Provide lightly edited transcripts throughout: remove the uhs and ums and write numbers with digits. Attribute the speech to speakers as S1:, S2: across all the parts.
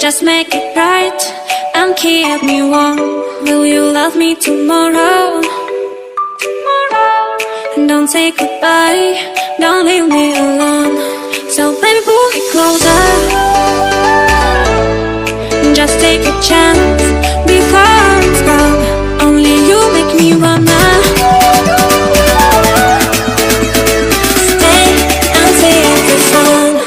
S1: Just make it right and keep me warm. Will you love me tomorrow? And don't say goodbye, don't leave me alone. So baby, pull me closer. Just take a chance before it's gone. Only you make me wanna stay and sing the song.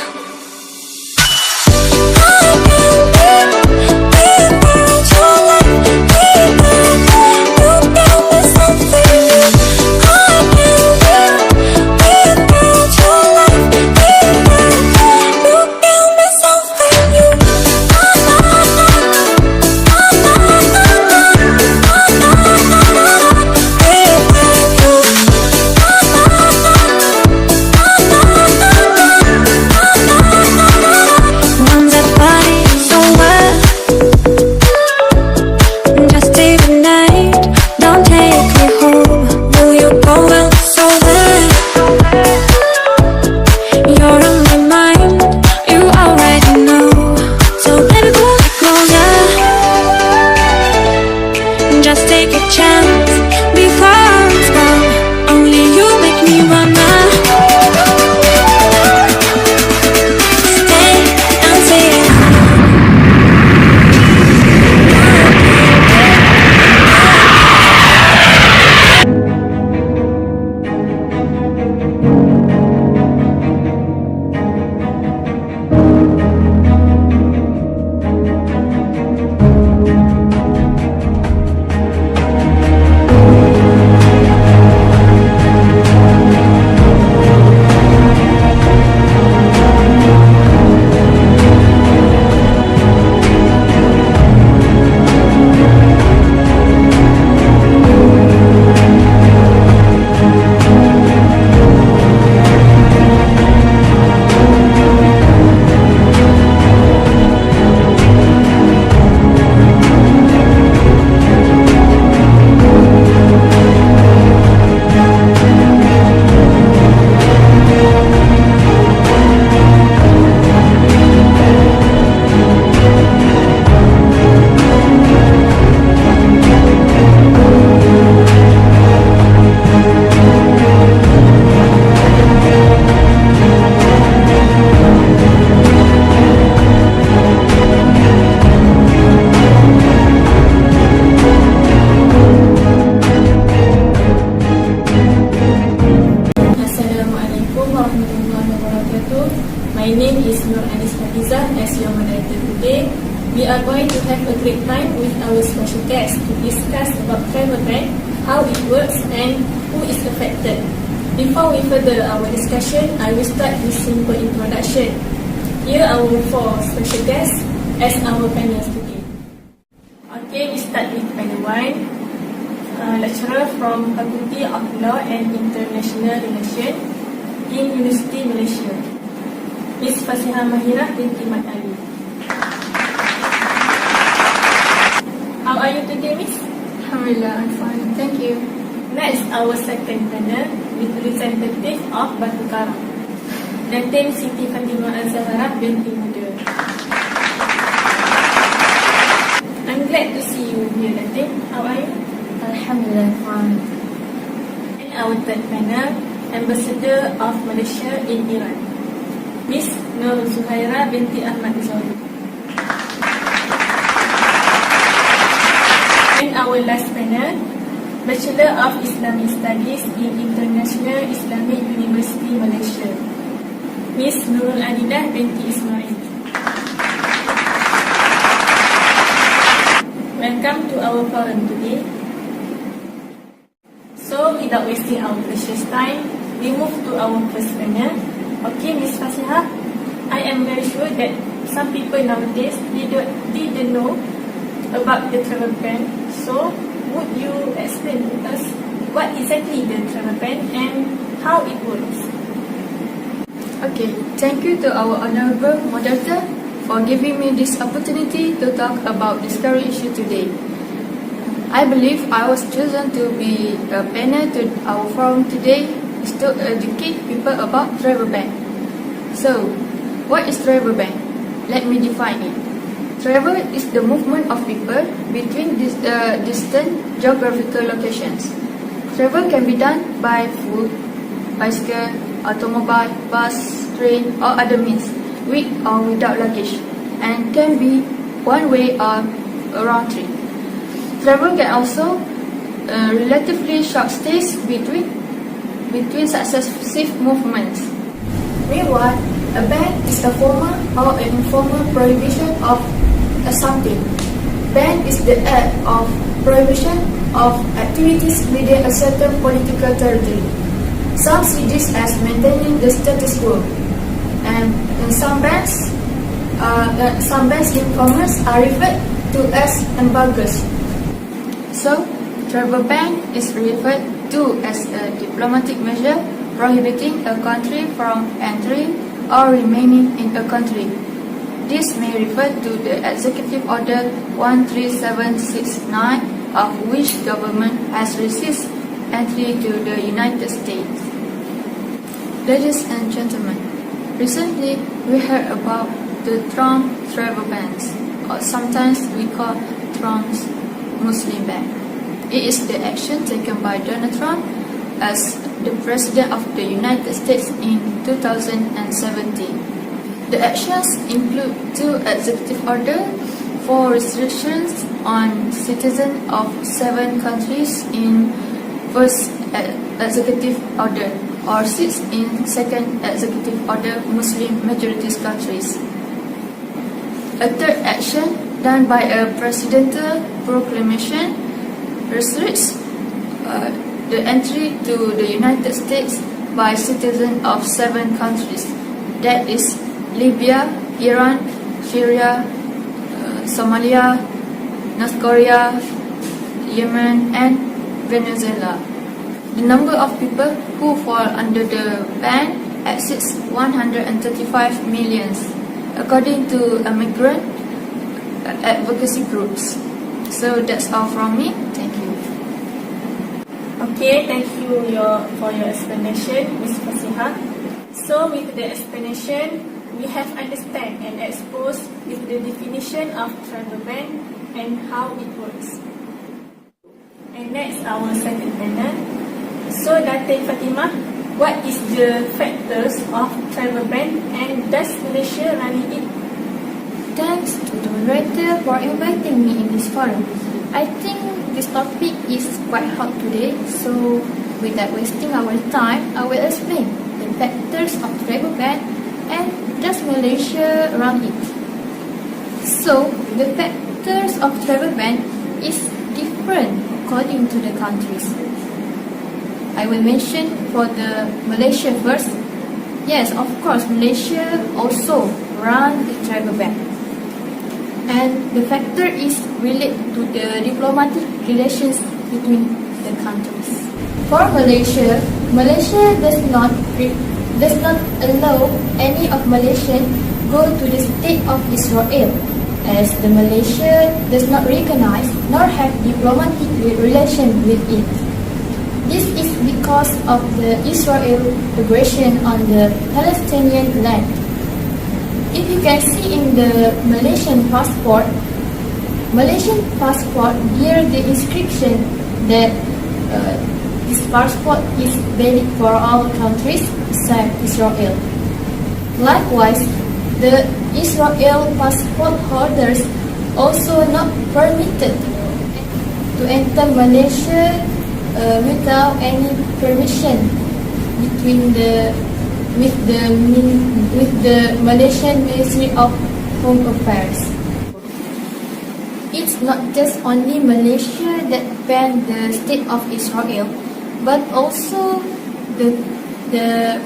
S1: Just take a chance before it's gone. Only you make me wanna stay and sing.
S2: My name is Nur Anis Hafizah. As your moderator today, we are going to have a great time with our special guest to discuss about travel ban, how it works and who is affected. Before we further our discussion, I will start with simple introduction. Here are our four special guests as our panelists today. Okay, we start with panel 1, lecturer from Faculty of Law and International Relations in University Malaysia, Miss Fasihah Mahirah binti Mat Ali. How are you today, Miss?
S3: Alhamdulillah, I'm fine. Thank you.
S2: Next, our second panel with representative of Batu Karam, Datin Siti Fatimah Al-Zahra binti Muda. I'm glad to see you here, Datin. How are you?
S3: Alhamdulillah, fine.
S2: And our third panel, Ambassador of Malaysia in Iran, Miss Nur Zuhaira binti Ahmad Zohri. And our last panel, Bachelor of Islamic Studies in International Islamic University Malaysia, Miss Nurul Adilah binti Ismail. Welcome to our forum today. So, without wasting our precious time, we move to our first panel. Okay, Miss Fasihah, I am very sure that some people nowadays didn't know about the travel ban. So, would you explain to us what exactly the travel ban and how it works?
S3: Okay, thank you to our honorable moderator for giving me this opportunity to talk about this very issue today. I believe I was chosen to be a panel to our forum today is to educate people about travel ban. So, what is travel ban? Let me define it. Travel is the movement of people between distant geographical locations. Travel can be done by foot, bicycle, automobile, bus, train, or other means, with or without luggage, and can be one way or a round trip. Travel can also relatively short stays between successive movements. Meanwhile, a ban is a formal or an informal prohibition of something. Ban is the act of prohibition of activities within a certain political territory. Some see this as maintaining the status quo, and some bans in commerce are referred to as embargoes. So, travel ban is referred to as a diplomatic measure prohibiting a country from entering or remaining in a country. This may refer to the Executive Order 13769, of which government has resisted entry to the United States. Ladies and gentlemen, recently we heard about the Trump travel bans, or sometimes we call Trump's Muslim ban. It is the action taken by Donald Trump as the President of the United States in 2017. The actions include 2 executive orders for restrictions on citizens of 7 countries in first executive order, or 6 in second executive order Muslim majority countries. A third action done by a presidential proclamation restricts the entry to the United States by citizens of 7 countries, that is Libya, Iran, Syria, Somalia, North Korea, Yemen, and Venezuela. The number of people who fall under the ban exceeds 135 million, according to migrant advocacy groups. So that's all from me. Thank you.
S2: Okay, thank you for your explanation, Ms. Fasiha. So with the explanation, we have understand and exposed with the definition of travel ban and how it works. And next, our second panel. So, Datin Fatimah, what is the factors of travel ban and does Malaysia running it?
S4: Thanks to the moderator for inviting me in this forum. I think this topic is quite hot today, so without wasting our time, I will explain the factors of travel ban and does Malaysia run it. So, the factors of travel ban is different according to the countries. I will mention for the Malaysia first. Yes, of course, Malaysia also run the travel ban. And the factor is related to the diplomatic relations between the countries. For Malaysia, Malaysia does not allow any of Malaysians go to the state of Israel, as the Malaysia does not recognize nor have diplomatic relations with it. This is because of the Israel aggression on the Palestinian land. If you can see in the Malaysian passport bear the inscription that this passport is valid for all countries except Israel. Likewise, the Israel passport holders also not permitted to enter Malaysia without any permission with the Malaysian Ministry of Home Affairs. It's not just only Malaysia that banned the state of Israel, but also the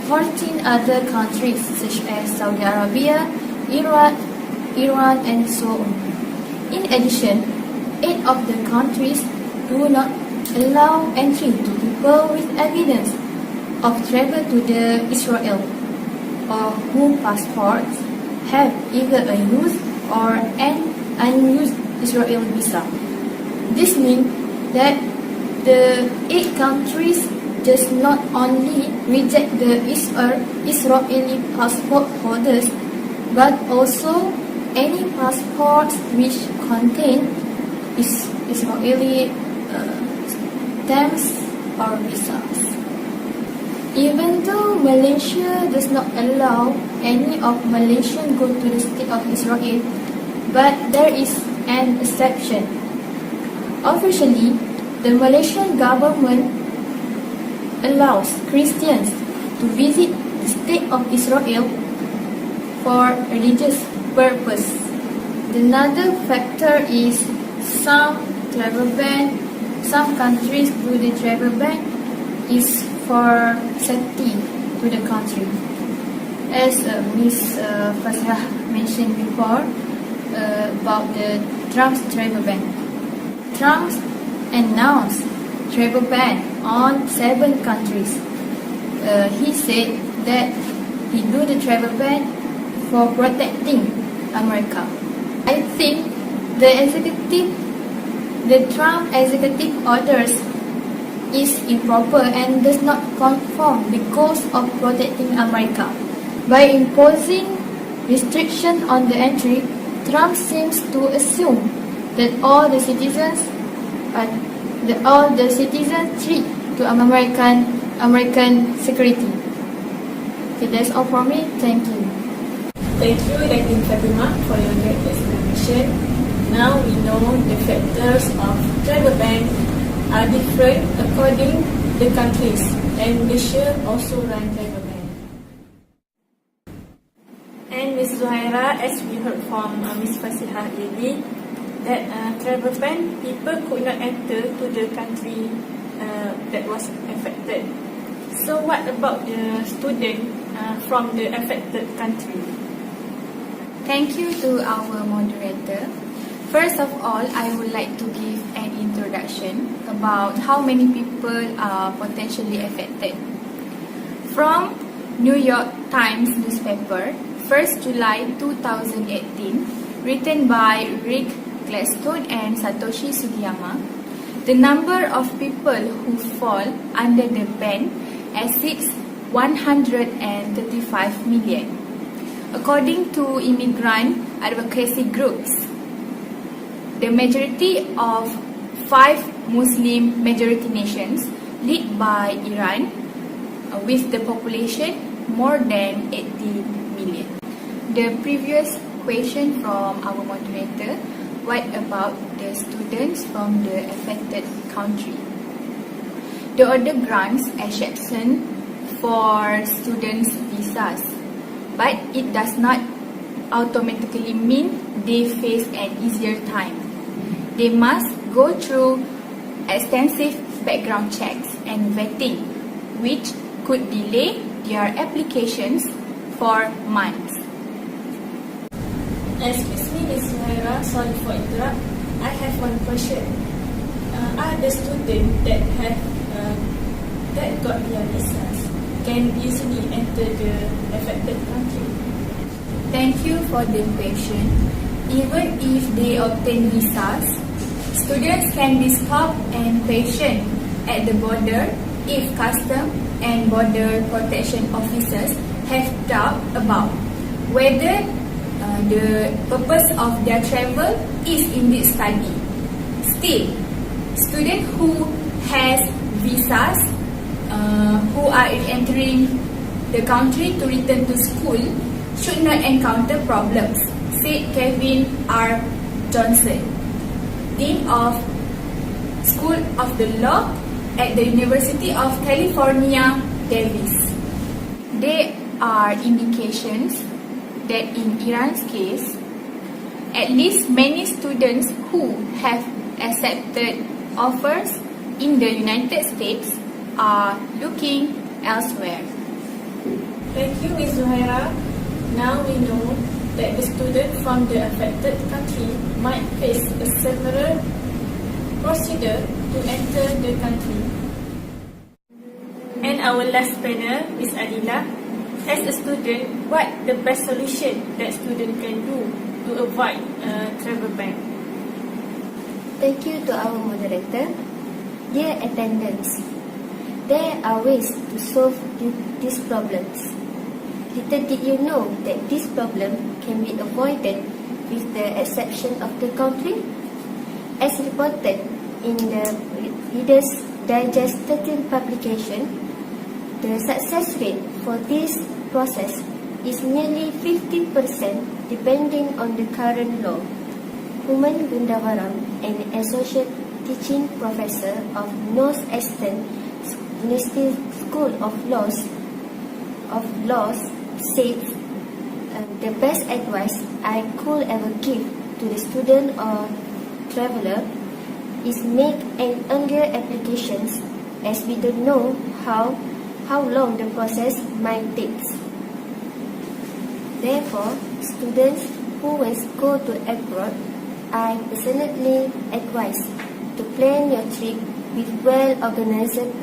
S4: 14 other countries such as Saudi Arabia, Iran, and so on. In addition, 8 of the countries do not allow entry to people with evidence of travel to the Israel, or whose passports have either a used or an unused Israel visa. This means that the 8 countries does not only reject the Israeli passport holders, but also any passports which contain Israeli stamps or visas. Even though Malaysia does not allow any of Malaysians go to the state of Israel, but there is an exception. Officially, the Malaysian government allows Christians to visit the state of Israel for religious purpose. Another factor is some travel ban. Some countries do the travel ban is for safety to the country. As Ms. Fasihah mentioned before about the Trump's travel ban. Trump announced travel ban on 7 countries. He said that he do the travel ban for protecting America. I think the Trump executive orders is improper and does not conform because of protecting America. By imposing restriction on the entry, Trump seems to assume that all the citizens treat to American security. Okay, that's all for me. Thank you.
S2: Thank you, Dr. Fatima, for your great explanation. Now we know the factors of travel ban are different according the countries, and Malaysia also run travel ban. And Ms. Zuhaira, as we heard from Ms. Fasihah earlier, that travel ban, people could not enter to the country that was affected. So what about the student from the affected country?
S3: Thank you to our moderator. First of all, I would like to give an introduction about how many people are potentially affected. From New York Times newspaper, 1st July 2018, written by Rick Gladstone and Satoshi Sugiyama, the number of people who fall under the ban exceeds 135 million. According to immigrant advocacy groups, the majority of 5 Muslim majority nations led by Iran, with the population more than 80 million. The previous question from our moderator, what about the students from the affected country? The order grants exception for students' visas, but it does not automatically mean they face an easier time. They must go through extensive background checks and vetting, which could delay their applications for months.
S2: Excuse me, Ms. Zuhaira, sorry for interrupt. I have one question. Are the students that got their visas can easily enter the affected country?
S3: Thank you for the question. Even if they obtain visas, students can be stopped and questioned at the border if Custom and Border Protection officers have doubt about whether the purpose of their travel is indeed study. Still, students who has visas who are entering the country to return to school should not encounter problems, said Kevin R. Johnson, Dean of School of the Law at the University of California, Davis. There are indications that in Iran's case, at least many students who have accepted offers in the United States are looking elsewhere.
S2: Thank you, Ms. Zuhaira. Now we know that the student from the affected country might face a similar procedure to enter the country. And our last panel, Ms. Adila. As a student, what the best solution that student can do to avoid travel ban?
S5: Thank you to our moderator. Dear attendants, there are ways to solve these problems. Little did you know that this problem can be avoided with the exception of the country? As reported in the Reader's Digest 13 publication, the success rate for this process is nearly 50% depending on the current law. Human Gundavaram, an associate teaching professor of Northeastern University School of Law, said, the best advice I could ever give to the student or traveler is make an earlier applications, as we don't know how long the process might take. Therefore, students who will go to abroad, I personally advise to plan your trip with well-organized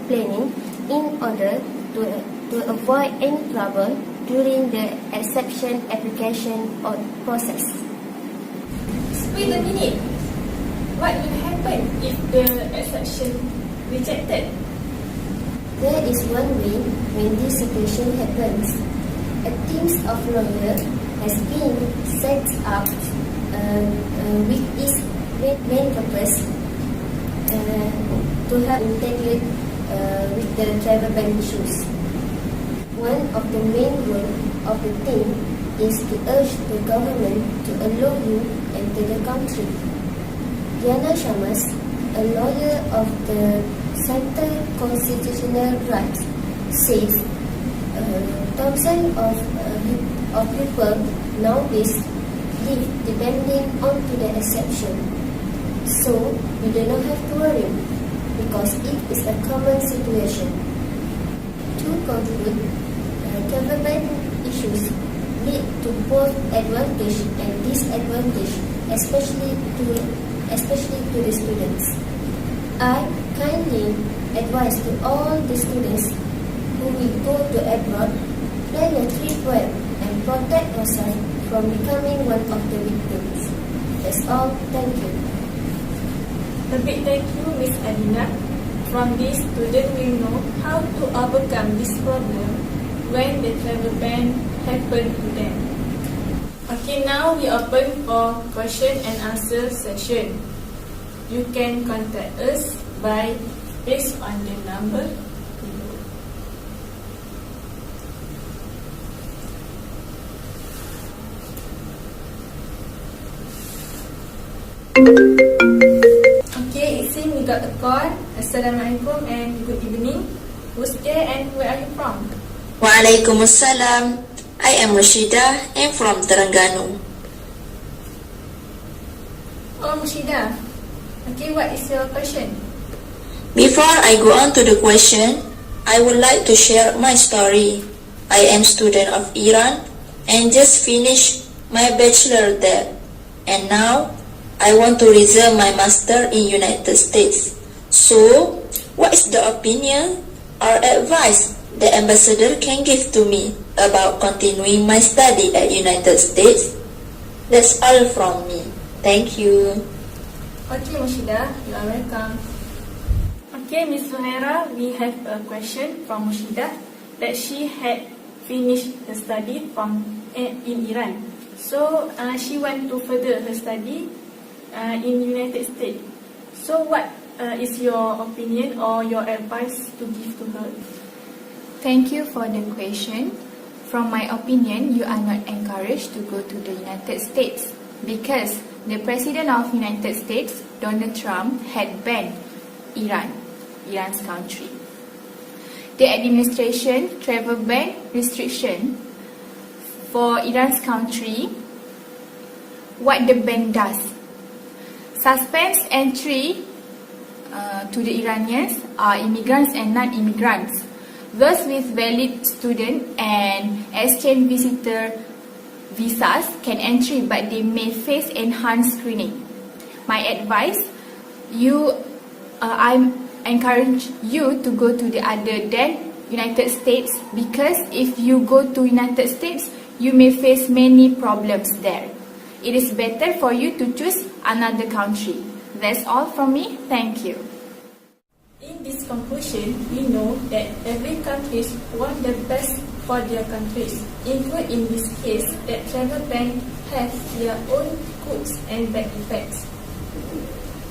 S5: planning in order to avoid any trouble during the exception application or process.
S2: Wait a minute. What will happen if the exception rejected?
S5: There is one way when this situation happens. A team of lawyers has been set up with its main purpose to help integrate with the travel ban issues. One of the main goals of the team is to urge the government to allow you enter the country. Diana Shamas, a lawyer of the Center Constitutional Rights, says thousands of people nowadays live depending on to the exception. So we do not have to worry because it is a common situation. To conclude, travel ban issues lead to both advantage and disadvantage, especially to the students. I kindly advise to all the students who will go to abroad, plan your trip well and protect yourself from becoming one of the victims. That's all. Thank you.
S2: A big thank you, Miss Alina. From this, students will know how to overcome this problem when the travel ban happens to them. Okay, now we open for question and answer session. You can contact us based on the number below. Okay, it seems we got a call. Assalamualaikum and good evening. Who's there and where are you from?
S6: Waalaikumsalam. I am Rashida and from Terengganu.
S2: Oh, Mushida. Okay, what is your question?
S6: Before I go on to the question, I would like to share my story. I am student of Iran and just finished my bachelor there. And now I want to resume my master in United States. So, what is the opinion or advice the ambassador can give to me about continuing my study at United States? That's all from me. Thank you.
S2: Okay, Mushida, you are welcome. Okay, Miss Zuhaira, we have a question from Mushida that she had finished her study in Iran. So, she want to further her study in United States. So, what is your opinion or your advice to give to her?
S3: Thank you for the question. From my opinion, you are not encouraged to go to the United States because the President of United States, Donald Trump, had banned Iran's country. The administration travel ban restriction for Iran's country. What the ban does: suspends entry to the Iranians are immigrants and non-immigrants. Those with valid student and exchange visitor visas can enter, but they may face enhanced screening. My advice, I encourage you to go to the other than United States, because if you go to United States, you may face many problems there. It is better for you to choose another country. That's all from me. Thank you.
S2: In this conclusion, we know that every country wants the best for their countries, include in this case that travel ban have their own goods and bad effects.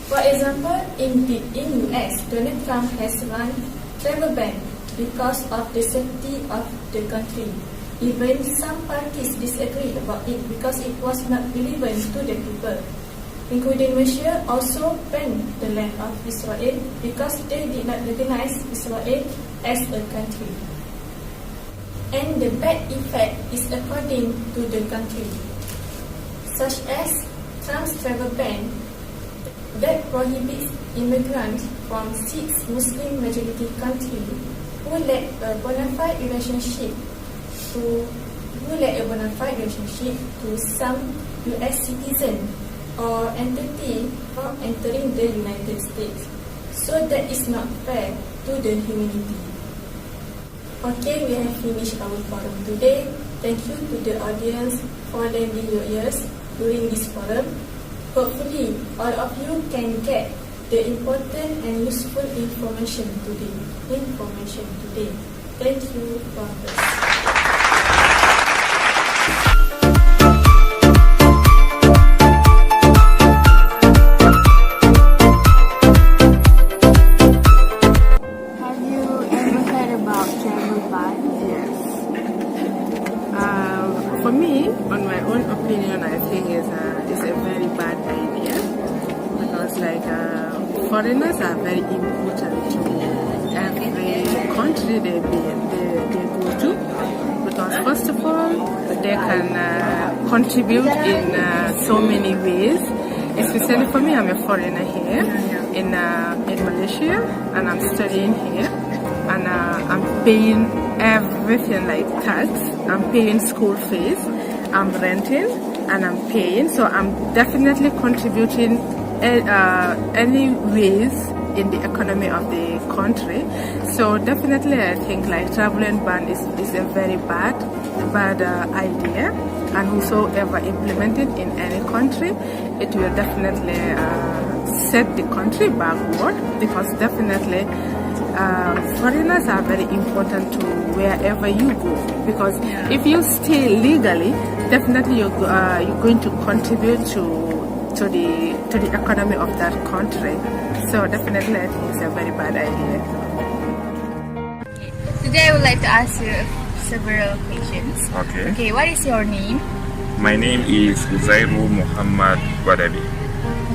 S2: For example, in US, Donald Trump has run travel ban because of the safety of the country. Even some parties disagree about it because it was not relevant to the people. Including Russia also banned the land of Israel because they did not recognize Israel as a country. And the bad effect is according to the country, such as Trump's travel ban that prohibits immigrants from 6 Muslim majority countries who lack a bona fide relationship to some US citizen or entity from entering the United States. So that is not fair to the humanity. Okay, we have finished our forum today. Thank you to the audience for lending your ears during this forum. Hopefully, all of you can get the important and useful information today. Thank you, Prof.
S7: For me, on my own opinion, I think it's a very bad idea because foreigners are very important to every country they go to, because first of all they can contribute in so many ways. Especially for me, I'm a foreigner here in Malaysia, and I'm studying here, and I'm paying everything like tax. I'm paying school fees, I'm renting, and I'm paying. So I'm definitely contributing any ways in the economy of the country. So definitely I think traveling ban is a very bad idea, and whosoever implemented in any country, it will definitely set the country backward, because definitely foreigners are very important to wherever you go, because if you stay legally, definitely you're going to contribute to the economy of that country. So definitely I think it's a very bad idea.
S4: Today I would like to ask you several questions.
S8: Okay.
S4: What is your name?
S8: My name is Uzairu Muhammad Wadabi.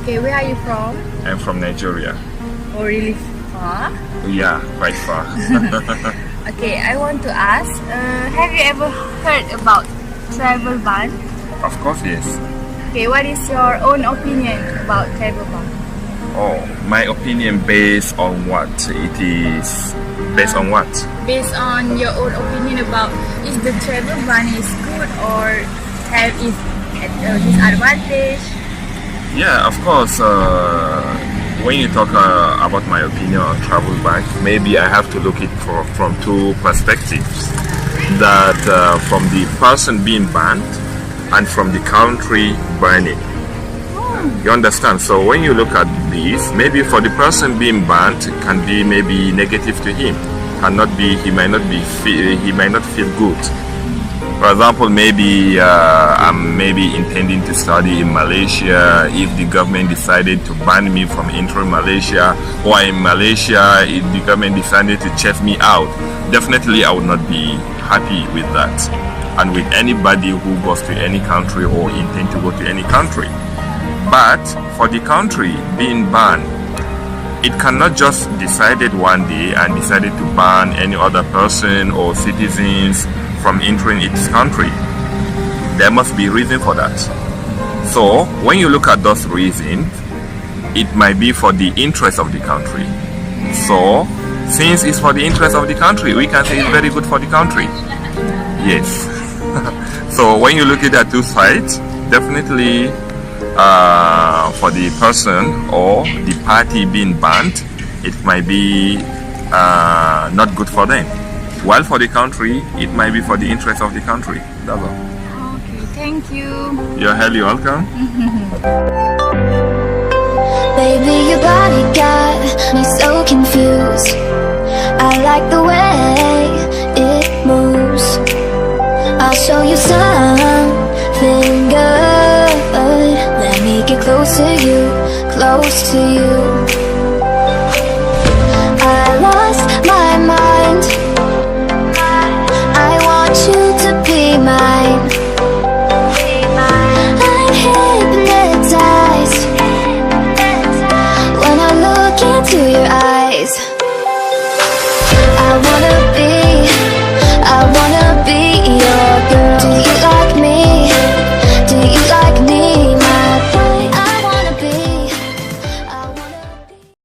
S4: Okay, where are you from?
S8: I'm from Nigeria.
S4: Oh, really far?
S8: Yeah, quite far.
S4: Okay, I want to ask, have you ever heard about travel ban?
S8: Of course, yes.
S4: Okay, what is your own opinion about travel ban?
S8: Oh, my opinion based on what? It is based on what?
S4: Based on your own opinion about if the travel ban is good or have its disadvantage?
S8: Yeah, of course. When you talk about my opinion on travel ban, maybe I have to look it from two perspectives. That from the person being banned and from the country banning. You understand? So when you look at this, maybe for the person being banned, it can be maybe negative to him. He might not feel good. For example, maybe I'm intending to study in Malaysia. If the government decided to ban me from entering Malaysia, or in Malaysia, if the government decided to chase me out, definitely I would not be happy with that. And with anybody who goes to any country or intend to go to any country. But for the country being banned, it cannot just decided one day and decided to ban any other person or citizens from entering its country. There must be a reason for that. So when you look at those reasons, it might be for the interest of the country. So since it's for the interest of the country, we can say it's very good for the country. Yes. So when you look at the two sides, definitely for the person or the party being banned, it might be not good for them. While for the country, it might be for the interest of the country. That's all.
S4: Okay, thank you.
S8: You're highly welcome.
S1: Baby, your body got me so confused. I like the way it moves. I'll show you something good. Let me get close to you, close to you. I lost my mind. I want you to be mine. I'm hypnotized when I look into your eyes.